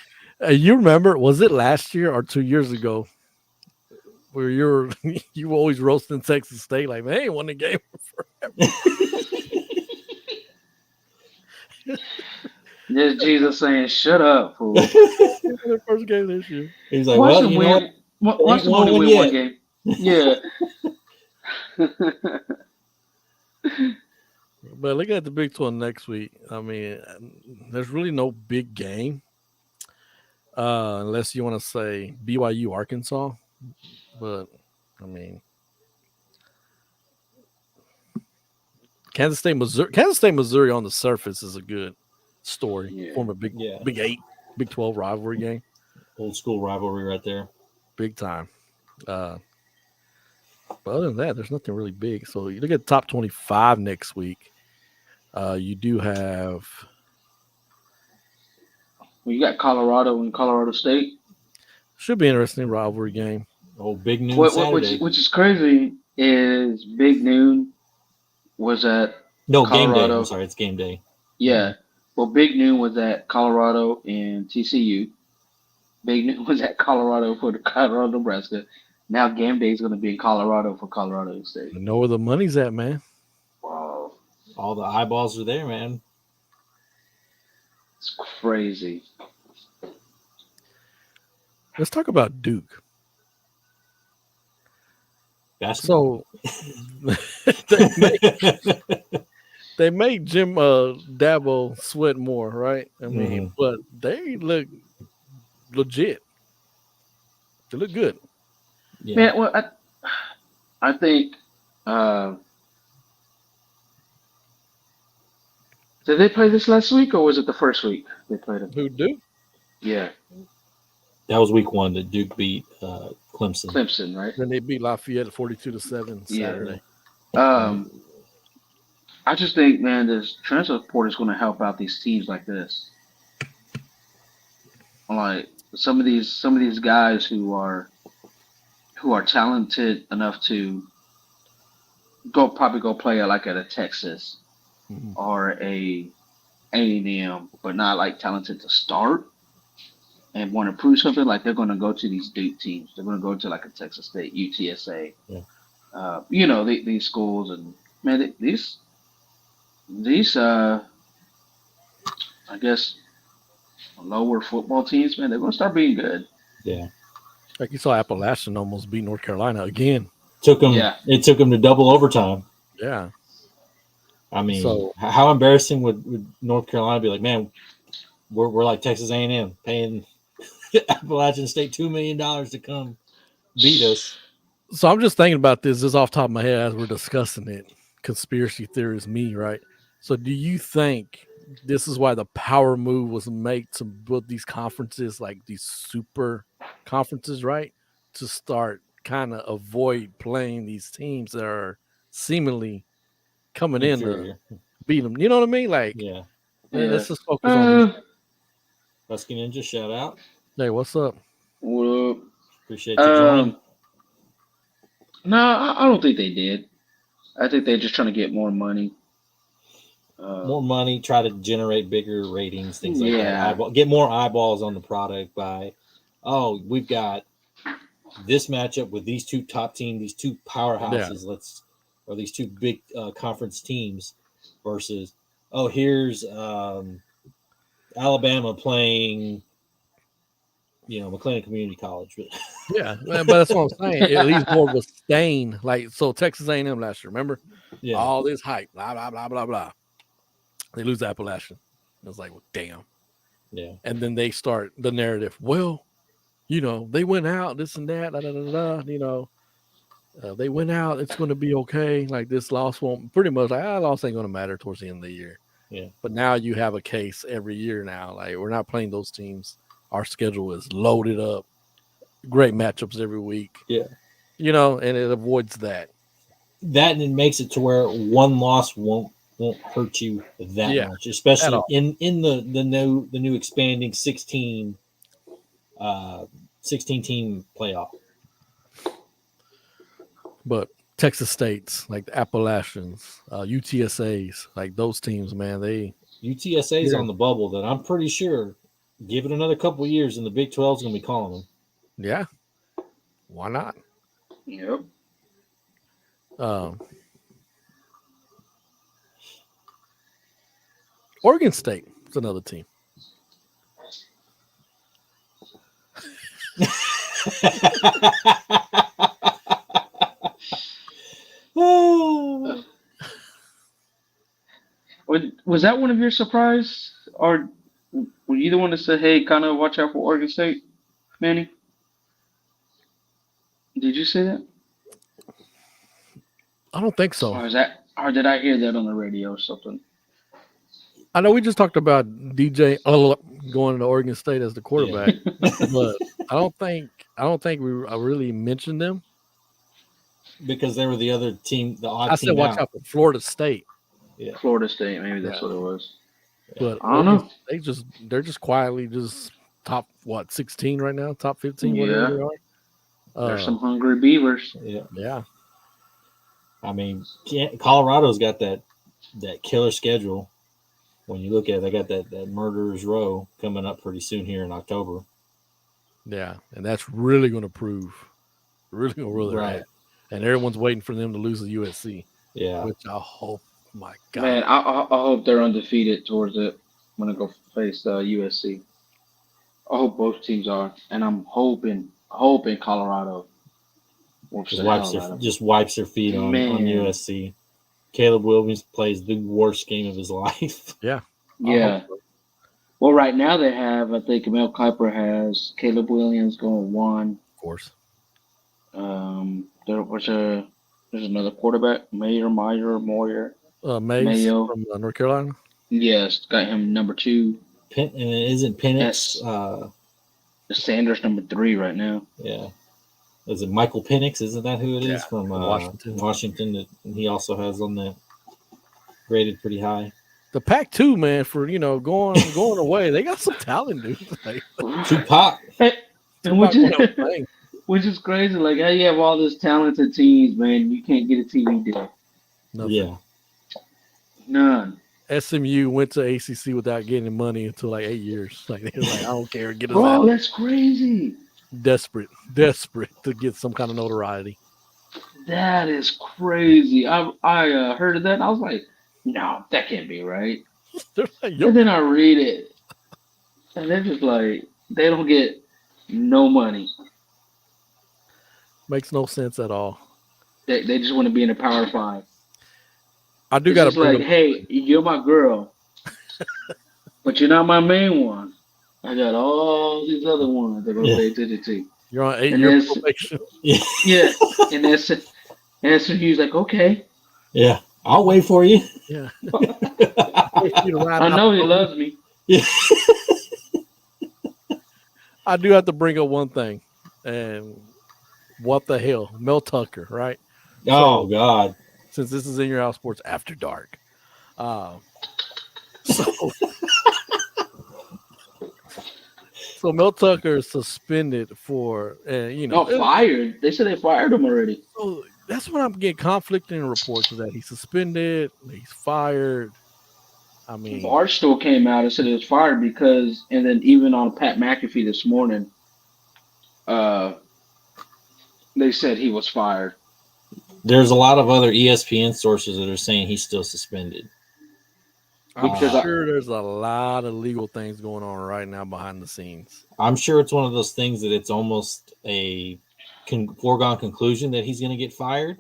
You remember? Was it last year or 2 years ago? Where you were always roasting Texas State like, man, they ain't won the game forever. Just Jesus saying, shut up, fool. Their first game this year. He's like, Watch well, them you know what? win. Watch them won only one win yet. one game. Yeah. But looking at the Big 12 next week, I mean, there's really no big game. Unless you want to say BYU Arkansas. But I mean, Kansas State Missouri on the surface is a good story. Yeah. Form a big 8, Big 12 rivalry game. Old school rivalry right there. Big time. But other than that, there's nothing really big. So you look at the top 25 next week. You do have. Well, you got Colorado and Colorado State. Should be an interesting rivalry game. Oh, big noon Which Saturday. is crazy is Big Noon was at No, game day. Colorado. I'm sorry, it's game day. Yeah. Well, Big Noon was at Colorado and TCU. Big Noon was at Colorado for the Colorado, Nebraska. Now game day is going to be in Colorado for Colorado State. You know where the money's at, man. Wow. All the eyeballs are there, man. It's crazy. Let's talk about Duke. Basketball. So they make Jim Dabo sweat more, right? I mean, but they look legit. They look good. Yeah. Man, well, I think did they play this last week or was it the first week they played it? Who Duke? Yeah, That was week 1 that Duke beat Clemson. Clemson, right? Then they beat Lafayette 42-7 Yeah. Saturday. I just think, man, this transfer portal is going to help out these teams like this. Like some of these guys who are talented enough to probably go play at a Texas Mhm. or a A&M, but not like talented to start and want to prove something. Like they're going to go to these Duke teams. They're going to go to like a Texas State, UTSA. Yeah. These schools, and man, these I guess lower football teams, man, they're going to start being good. Yeah. Like you saw Appalachian almost beat North Carolina again. It took them to double overtime. Yeah. I mean, So- how embarrassing would North Carolina be? Like, man, we're like Texas A&M paying Appalachian State $2 million to come beat us. So I'm just thinking about this off the top of my head as we're discussing it. Conspiracy theory is me, right? So do you think this is why the power move was made to build these conferences, like these super conferences, right? To start kind of avoid playing these teams that are seemingly coming in to Inferior. beat them. You know what I mean? Like, Yeah. let's just focus on these. Husky Ninja, shout out. Hey, what's up? What up? Appreciate you joining. No, I don't think they did. I think they're just trying to get more money. More money, try to generate bigger ratings, things like Yeah. that. Get more eyeballs on the product by, we've got this matchup with these two top teams, these two powerhouses, or these two big conference teams versus, here's Alabama playing McLennan Community College. But Yeah, but that's what I'm saying. It leaves more of a stain. Like so, Texas A&M last year. Remember yeah, all this hype, blah blah blah blah blah. They lose Appalachian. It was like, well, damn. yeah, And then they start the narrative. Well, they went out, this and that, da, da, da, da, they went out. It's going to be okay. Like this loss won't pretty much like loss ain't going to matter towards the end of the year. yeah. But now you have a case every year now. Like we're not playing those teams. Our schedule is loaded up. Great matchups every week. Yeah. And it avoids that. That and it makes it to where one loss won't hurt you that much, especially in the new expanding 16 team playoff. But Texas State's like the Appalachians, UTSA's, like those teams, man, UTSA's on the bubble that I'm pretty sure give it another couple of years and the Big 12 is going to be calling them. Yeah. Why not? Yep. Oregon State is another team. Was that one of your surprise, or were you the one that said, "Hey, kind of watch out for Oregon State," Manny? Did you say that? I don't think so. Or did I hear that on the radio or something? I know we just talked about DJ going to Oregon State as the quarterback, but I don't think we really mentioned them because they were the other team. The odd I said, watch out for Florida State. Yeah, Florida State. Maybe that's what it was. But I don't know. They're just quietly just top 16 right now, top 15. Whatever they are. There's some hungry beavers. Yeah. I mean, Colorado's got that killer schedule. When you look at it, they got that Murderers Row coming up pretty soon here in October. Yeah, and that's really going to prove really right. And everyone's waiting for them to lose to USC. Yeah, which I hope. My God, man, I hope they're undefeated towards it when I go face USC. I hope both teams are, and I'm hoping Colorado just wipes their feet on USC. Caleb Williams plays the worst game of his life. Yeah. Well, right now they have, I think Mel Kiper has Caleb Williams going 1. Of course. There's another quarterback, Mayo. Mayo from North Carolina. Yes, got him number 2. And isn't Penix? Sanders number 3 right now. Yeah. Is it Michael Penix? Isn't that who it is from Washington? That he also has on the graded pretty high. The Pac-2, man, for going away, they got some talent, dude. Like, Tupac. Which is crazy. Like, how you have all this talented teams, man, you can't get a TV deal. Nothing. Yeah. None. SMU went to ACC without getting money until like 8 years. Like, they were like, I don't care, get us out. Oh, that's crazy. Desperate to get some kind of notoriety. That is crazy. I heard of that and I was like, no, that can't be right. Like, and then I read it and they're just like, they don't get no money. Makes no sense at all. They just want to be in the Power 5. I do got to bring like, hey, you're my girl, but you're not my main one. I got all these other ones that pay attention to. You're on 8-year probation. Yeah. And that's when he was like, okay. Yeah, I'll wait for you. Yeah. I know he loves me. Yeah. I do have to bring up one thing. And what the hell? Mel Tucker, right? Oh, God. Since this is In Your House Sports After Dark. So Mel Tucker is suspended for, fired. They said they fired him already. So that's what I'm getting conflicting reports of that he's suspended, he's fired. I mean, Barstool came out and said he was fired because, and then even on Pat McAfee this morning, they said he was fired. There's a lot of other ESPN sources that are saying he's still suspended. I'm Because sure there's a lot of legal things going on right now behind the scenes. I'm sure it's one of those things that it's almost a foregone conclusion that he's going to get fired.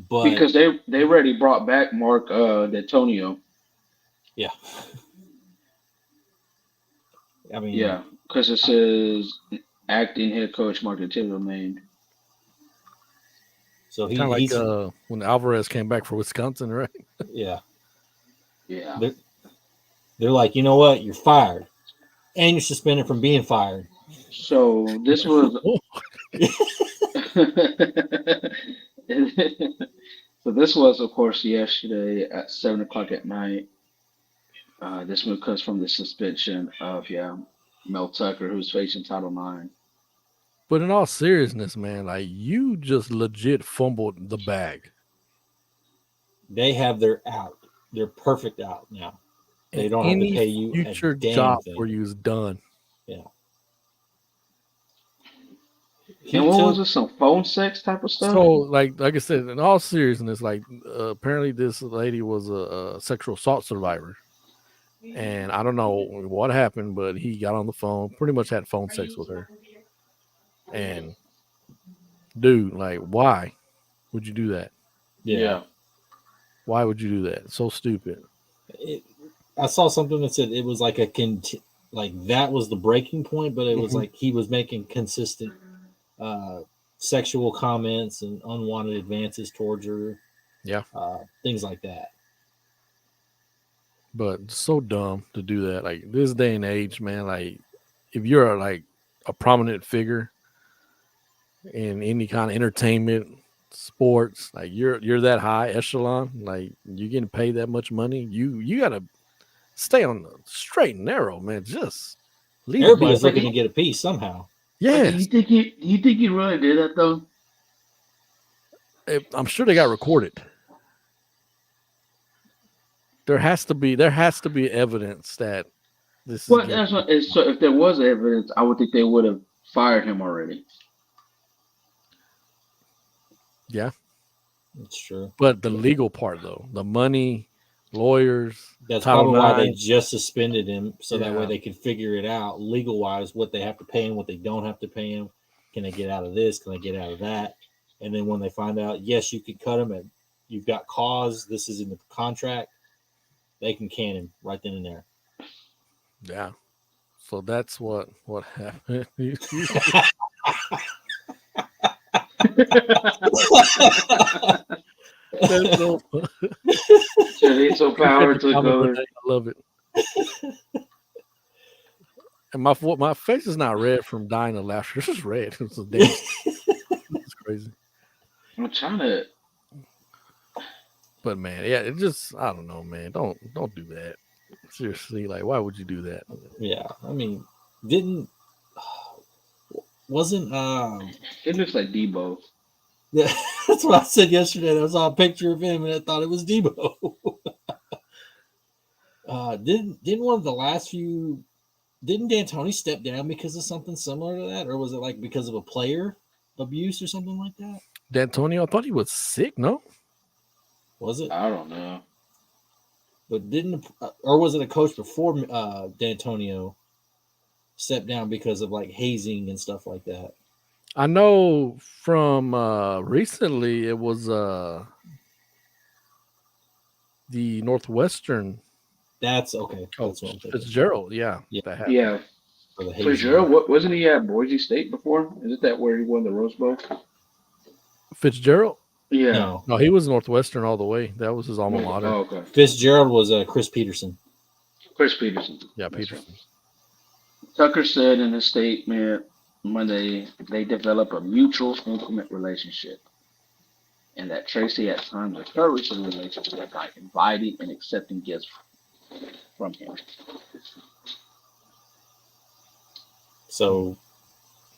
But because they already brought back Mark D'Antonio. yeah, I mean, Yeah, because it says acting head coach Mark D'Antonio named. so Kind of he's like when Alvarez came back for Wisconsin, right? yeah. Yeah. They're like, you know what? You're fired, and you're suspended from being fired. So this was. So this was, of course, yesterday at 7 o'clock at night. This one comes from the suspension of Mel Tucker, who's facing Title IX. But in all seriousness, man, like you just legit fumbled the bag. They have their out. They're perfect out now. They don't have to Any pay you a future damn job thing. for you is done. Yeah. And what was it? Some phone sex type of stuff? So, like I said, in all seriousness, like apparently this lady was a sexual assault survivor, and I don't know what happened, but he got on the phone, pretty much had phone sex with her. And dude, like, why would you do that? Yeah. Why would you do that? So stupid. I saw something that said it was like like that was the breaking point, but it was Mhm. like he was making consistent sexual comments and unwanted advances towards her. Yeah. Things like that. But so dumb to do that. Like this day and age, man, like if you're like a prominent figure in any kind of entertainment, sports, like you're that high echelon, like you're getting paid that much money, you gotta stay on the straight and narrow, man. Just leave the Everybody's BS. looking to get a piece somehow. Yes. Do you think he really did that though? I'm sure they got recorded. There has to be evidence that this is Well, guilty. that's what. So if there was evidence, I would think they would have fired him already. Yeah. That's true. But the legal part though, the money, lawyers, That's Title probably why they IX. just suspended him, so that way Yeah. they could figure it out legal wise, what they have to pay him, what they don't have to pay him. Can they get out of this? Can they get out of that? And then when they find out, yes, you could cut him, and you've got cause. This is in the contract. They can can him right then and there. Yeah. So that's what happened. That's so fun. So power took over. I love it. And my face is not red from dying of laughter. It's just red. It's a damn. It's crazy. I'm trying to. But man, yeah, it just I don't know, man. Don't do that. Seriously, like why would you do that? Yeah, I mean, wasn't It looks like Debo. yeah, that's what I said yesterday. I saw a picture of him and I thought it was Debo. Didn't one of the last few didn't D'Antoni step down because of something similar to that, or was it like because of a player abuse or something like that? D'Antonio, I thought he was sick. No, Was it? I don't know. But or was it a coach before D'Antonio stepped down because of like hazing and stuff like that? I know from recently it was the Northwestern That's okay. coach That's what I'm thinking. Fitzgerald. Yeah, Yeah. that happened. Yeah, For the hazing. Fitzgerald. Wasn't he at Boise State before? Isn't that where he won the Rose Bowl? Fitzgerald. Yeah. No, He was Northwestern all the way. That was his alma mater. Oh, okay. Fitzgerald was Chris Peterson. Chris Peterson. Yeah, That's Peterson. right. Tucker said in his statement Monday they develop a mutual intimate relationship, and that Tracy at times encouraged the relationship by inviting and accepting gifts from him. So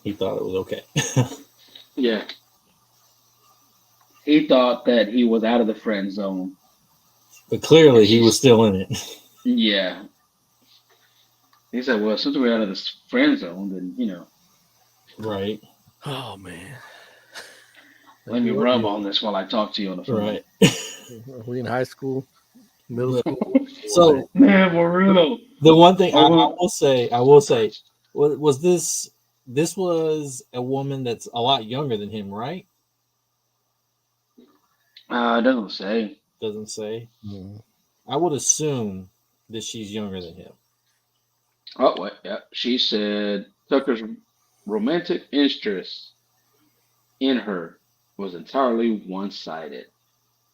he thought it was okay. Yeah. He thought that he was out of the friend zone. But clearly he was still in it. Yeah. He said, well, since we're out of this friend zone, then, Right. Oh man. let me rub on this while I talk to you on the phone. Right. Are we in high school? middle But- school. So Man, for real. the one thing I Oh. will say, was this was a woman that's a lot younger than him, right? It doesn't say. Doesn't say. Mhm. I would assume that she's younger than him. Oh, wait, yeah. She said Tucker's romantic interest in her was entirely one-sided.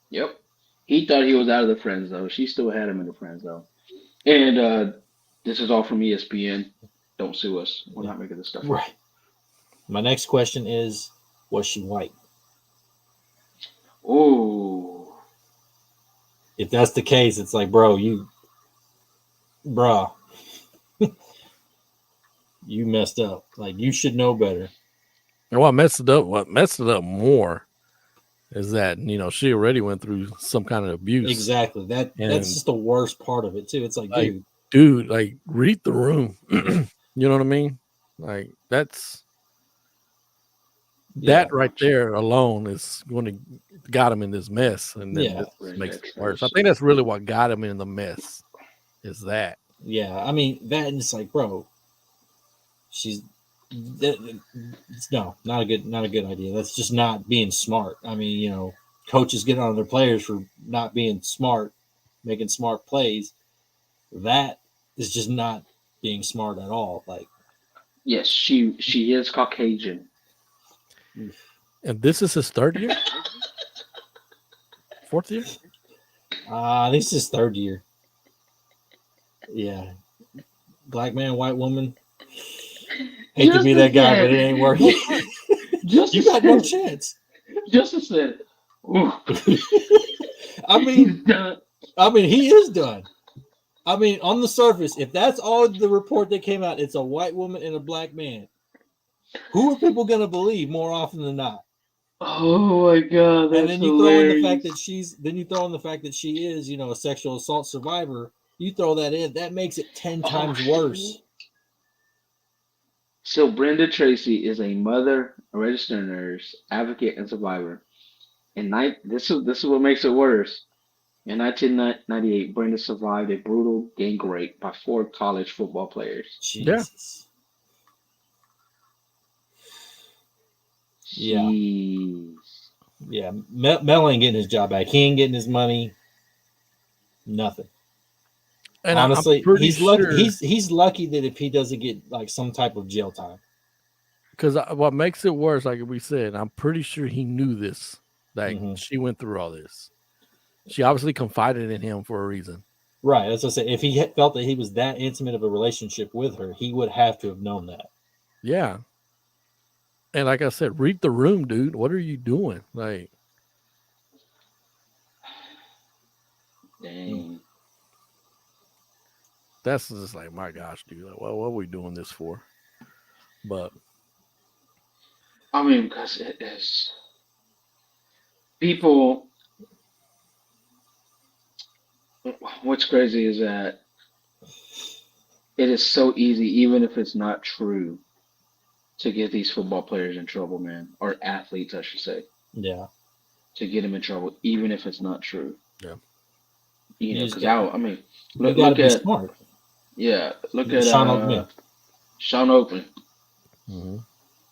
Yep. He thought he was out of the friend zone. She still had him in the friend zone. And this is all from ESPN. Don't sue us. We're not making this stuff up. Right. My next question is, was she white? Oh, If that's the case, it's like, bruh, you messed up. Like, you should know better. And what messed it up more is that, she already went through some kind of abuse. Exactly. That's And- just the worst part of it too. It's like, Like, dude, Dude, like, read the room. You know what I mean? Like, that Yeah. right there alone is going to got him in this mess, and then Yeah. this makes it worse. I think that's really what got him in the mess. Is that? yeah. I mean, that and it's like, bro, no, not a good idea. That's just not being smart. I mean, coaches get on their players for not being smart, making smart plays. That is just not being smart at all. Like, yes, she is Caucasian. And this is his third year, fourth year. this is third year. Yeah, black man, white woman. Hate to be that guy, but it ain't working. You got no chance. Justice said, "Ooh, I mean, he's done." he is done. I mean, on the surface, if that's all the report that came out, it's a white woman and a black man. Who are people going to believe more often than not? Oh my god, that's And then you throw in the fact that she is, a sexual assault survivor. You throw that in, that makes it 10 times worse. So Brenda Tracy is a mother, a registered nurse, advocate, and survivor. This is what makes it worse. In 1998, Brenda survived a brutal gang rape by 4 college football players. Jesus. Yeah. Jeez. Yeah. Mel ain't getting his job back. He ain't getting his money. Nothing. And honestly, I'm pretty he's lucky. sure, He's lucky that if he doesn't get like some type of jail time. because what makes it worse, like we said, I'm pretty sure he knew this. Like Mhm. she went through all this. She obviously confided in him for a reason. Right. That's what I say. If he felt that he was that intimate of a relationship with her, he would have to have known that. Yeah. And like I said, read the room, dude. What are you doing? Like, Dang. that's just like, my gosh, dude. Like, what are we doing this for? But I mean, because it is people. What's crazy is that it is so easy, even if it's not true, to get these football players in trouble, man, or athletes, I should say, Yeah. to get them in trouble, even if it's not true. Yeah. You know, You just because gotta- I mean, You look got to be at smart. look at Sean Oakman. Sean Oakman. mhm.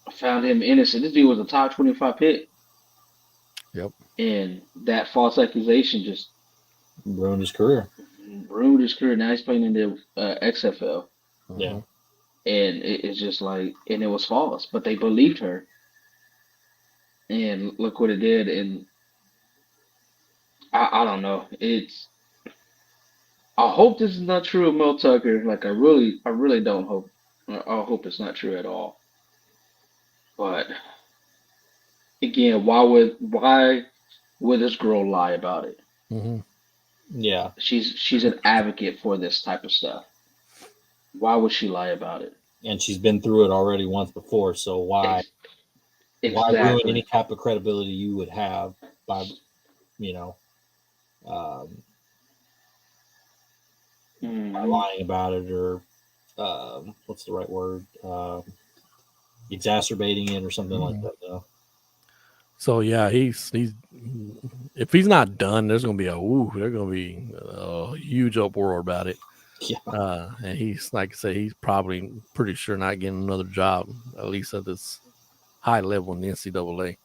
I found him innocent. This dude was a top 25 pick. Yep. And that false accusation just Ruined his career. ruined his career. Now he's playing in the XFL. Yeah. Mhm. And it's just like, and it was false, but they believed her. And look what it did. And I don't know. I hope this is not true of Mel Tucker. Like I really don't hope. I hope it's not true at all. But again, why would this girl lie about it? Mhm. Yeah. She's an advocate for this type of stuff. Why would she lie about it? And she's been through it already once before. So why ruin any type of credibility you would have by, by Mhm. lying about it or what's the right word? Exacerbating it or something like that. Though. So yeah, he's if he's not done, there's gonna be a huge uproar about it. Yeah. And he's like I say, he's probably pretty sure not getting another job, at least at this high level in the NCAA.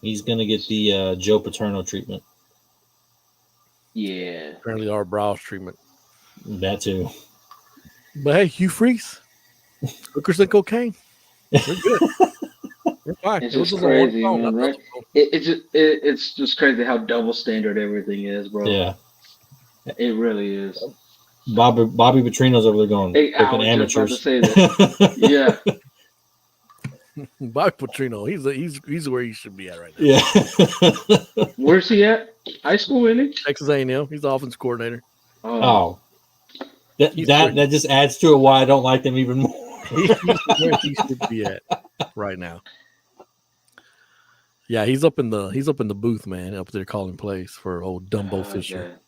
He's gonna get the Joe Paterno treatment. Yeah. Apparently, our Browse treatment. That too. But hey, Hugh Freeze, hookers and cocaine, we're good. We're fine. It's It was just just a one crazy, phone, man, not right? It's just crazy how double standard everything is, bro. Yeah. It really is. Bobby Petrino's over there going, Hey, I freaking was just about to amateurs. say that. Yeah. Bobby Petrino, he's where he should be at right now. Yeah. Where's he at? High school, really? Texas A&M, he's the offense coordinator. Oh. That He's that, great. that just adds to it why I don't like them even more. He's where he should be at right now. Yeah, he's up in the booth, man, up there calling plays for old Dumbo Fisher.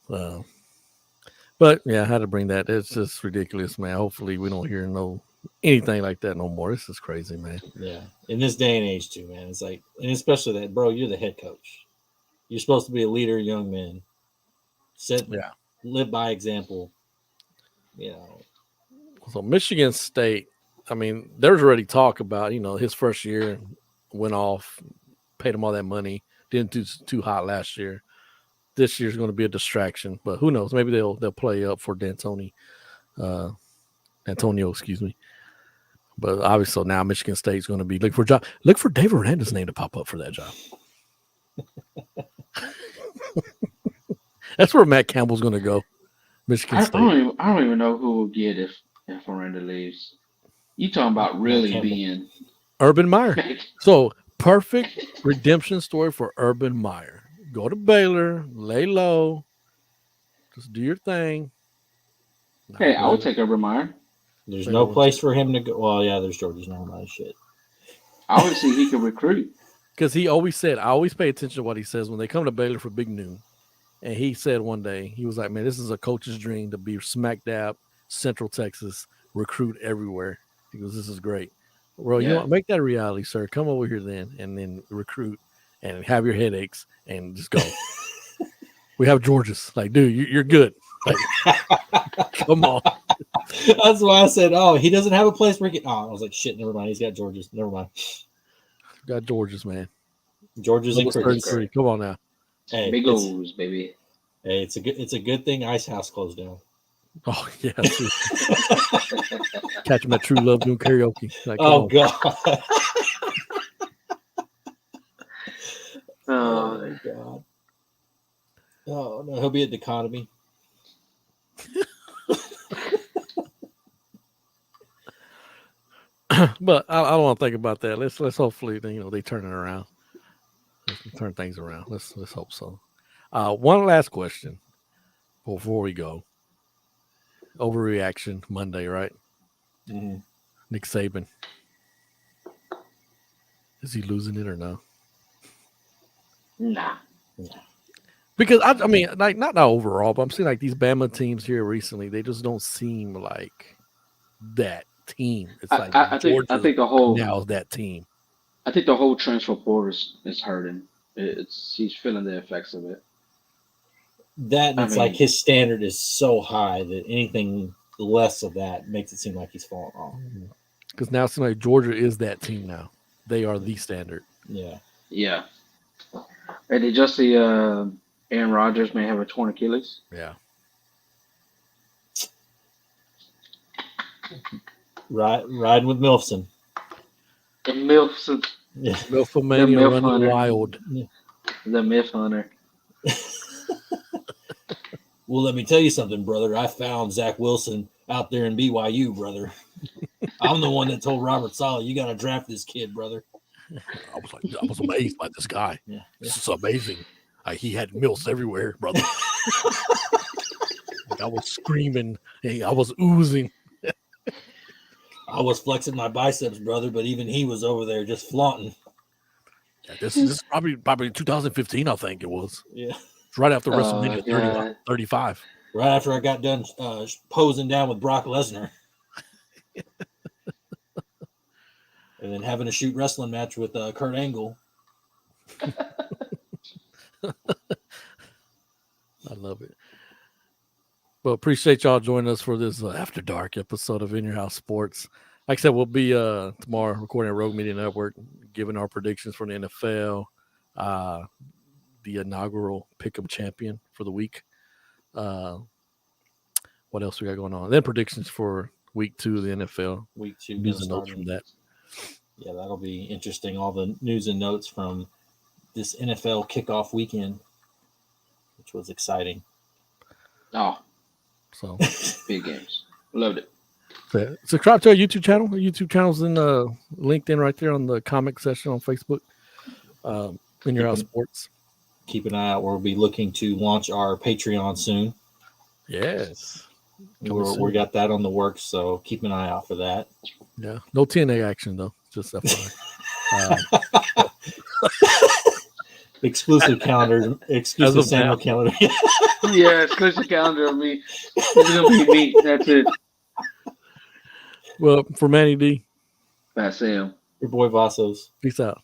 But yeah, I had to bring that. It's just ridiculous, man. Hopefully, we don't hear anything like that no more. This is crazy, man. Yeah. In this day and age, too, man. It's like, and especially that, bro, you're the head coach. You're supposed to be a leader, young man. Live by example. You know. So Michigan State, I mean, there's already talk about, his first year went off, paid him all that money, didn't do too hot last year. This year's going to be a distraction, but who knows? Maybe they'll play up for Antonio, excuse me. But obviously now Michigan State's going to be looking for a job. Look for Dave Aranda's name to pop up for that job. That's where Matt Campbell's going to go. Michigan State. I don't even know who will get if Aranda leaves. You talking about really being Urban Meyer. So perfect redemption story for Urban Meyer. Go to Baylor, lay low, just do your thing. Hey, I would take Urban Meyer. There's no place for him to go. Well, yeah, there's Georgia's normal shit. Obviously, he could recruit. Because he always said, I always pay attention to what he says when they come to Baylor for Big Noon. And he said one day, he was like, man, this is a coach's dream to be smack dab, Central Texas, recruit everywhere. He goes, this is great. Well, you know what? Make that a reality, sir. Come over here then, and then recruit and have your headaches and just go. We have Georgia's. Like, dude, you're good. Like, come on. That's why I said, oh, he doesn't have a place where he can. Oh, I was like, shit, never mind. He's got Georgia's. Never mind. Got Georgia's, man. Georgia's in 33. Come on now. Hey, Big O's, baby. Hey, it's a good thing Ice House closed down. Oh, yeah. Catch him at True Love doing karaoke. Like, God. Oh, my God. Oh, no, he'll be at Dichotomy. But I don't want to think about that. Let's hopefully they turn it around. Let's turn things around. Let's hope so. One last question before we go. Overreaction Monday, right? Mm-hmm. Nick Saban. Is he losing it or no? nah. Because I mean, like not overall, but I'm seeing like these Bama teams here recently. They just don't seem like that team. It's like I think the whole now that team. I think the whole transfer portal is hurting. He's feeling the effects of it. That and it's like his standard is so high that anything less of that makes it seem like he's falling off. Because now it seems like Georgia is that team now. They are the standard. Yeah. Yeah. And did you just see Aaron Rodgers may have a torn Achilles? Yeah. Riding with Milfson. The Milfson. Yeah. Milfomania running hunter. wild. The Myth Hunter. Well, let me tell you something, brother. I found Zach Wilson out there in BYU, brother. I'm the one that told Robert Saleh, you got to draft this kid, brother. I was amazed by this guy. Yeah. This is amazing. He had mills everywhere, brother. Like I was screaming. Hey, I was oozing. I was flexing my biceps, brother, but even he was over there just flaunting. Yeah, this is probably 2015, I think it was. Yeah. Right after WrestleMania 35. Right after I got done posing down with Brock Lesnar. And then having a shoot wrestling match with Kurt Angle. I love it. Well, appreciate y'all joining us for this After Dark episode of In Your House Sports. Like I said, we'll be tomorrow recording at Rogue Media Network, giving our predictions for the NFL, the inaugural Pick'em champion for the week. What else we got going on? Then predictions for week 2 of the NFL. Week 2 News and gonna notes start from in- that. Yeah, that'll be interesting. All the news and notes from this NFL kickoff weekend, which was exciting. Oh, So big games. Loved it. subscribe to our YouTube channel. Our YouTube channel's in LinkedIn right there on the comment section on Facebook. In Your House Sports. Keep an eye out. We'll be looking to launch our Patreon soon. Yes. Coming We soon. got that on the works, so keep an eye out for that. Yeah. No TNA action though. Just FYI. Exclusive calendar, As exclusive of Samuel now. calendar. Yeah, exclusive calendar of me. It's gonna be me. That's it. Well, for Manny D, That's Sam. Your boy Vasos. peace out.